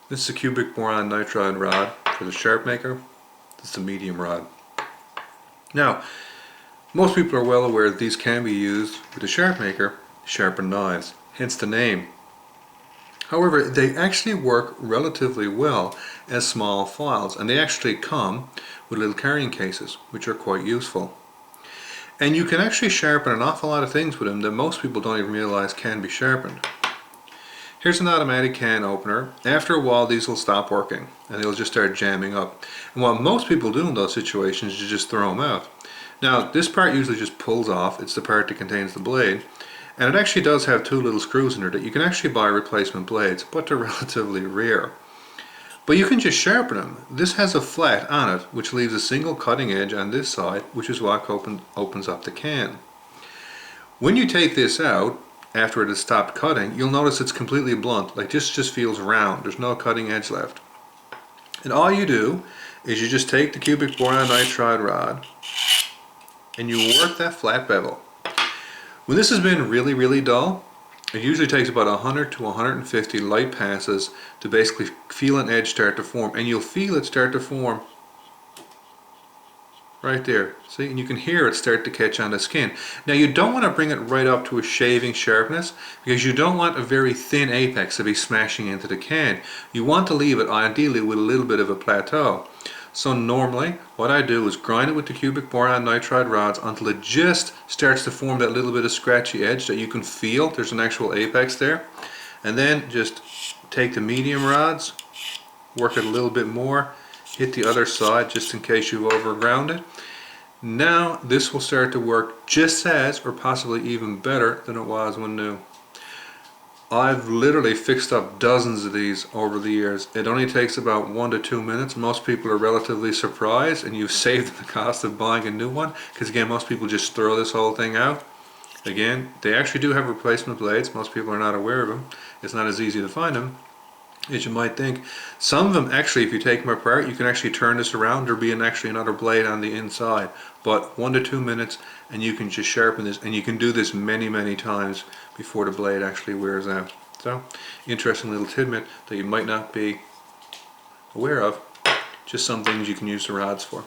This is a cubic boron nitride rod for the Sharpmaker. This is the medium rod. Now, most people are well aware that these can be used with the Sharpmaker to sharpen knives, hence the name. However, they actually work relatively well as small files, and they actually come with little carrying cases, which are quite useful. And you can actually sharpen an awful lot of things with them that most people don't even realize can be sharpened. Here's an automatic can opener. After a while these will stop working and they'll just start jamming up. And what most people do in those situations is just throw them out. Now this part usually just pulls off. It's the part that contains the blade. And it actually does have two little screws in there that you can actually buy replacement blades, but they're relatively rare. But you can just sharpen them. This has a flat on it which leaves a single cutting edge on this side, which is what opens up the can. When you take this out, after it has stopped cutting, you'll notice it's completely blunt. Like this just feels round. There's no cutting edge left. And all you do is you just take the cubic boron nitride rod and you work that flat bevel. When this has been really dull, it usually takes about 100 to 150 light passes to basically feel an edge start to form, and you'll feel it start to form right there. See, and you can hear it start to catch on the skin. Now you don't want to bring it right up to a shaving sharpness because you don't want a very thin apex to be smashing into the can. You want to leave it ideally with a little bit of a plateau. So normally what I do is grind it with the cubic boron nitride rods until it just starts to form that little bit of scratchy edge that you can feel. There's an actual apex there. And then just take the medium rods, work it a little bit more, hit the other side just in case you've overground it. Now this will start to work just as, or possibly even better than it was when new. I've literally fixed up dozens of these over the years. It only takes about 1 to 2 minutes. Most people are relatively surprised, and you've saved the cost of buying a new one, because again, most people just throw this whole thing out. Again, they actually do have replacement blades. Most people are not aware of them. It's not as easy to find them as you might think. Some of them actually, if you take them apart, you can actually turn this around. There'll be actually another blade on the inside. But 1 to 2 minutes and you can just sharpen this, and you can do this many times before the blade actually wears out. So, interesting little tidbit that you might not be aware of. Just some things you can use the rods for.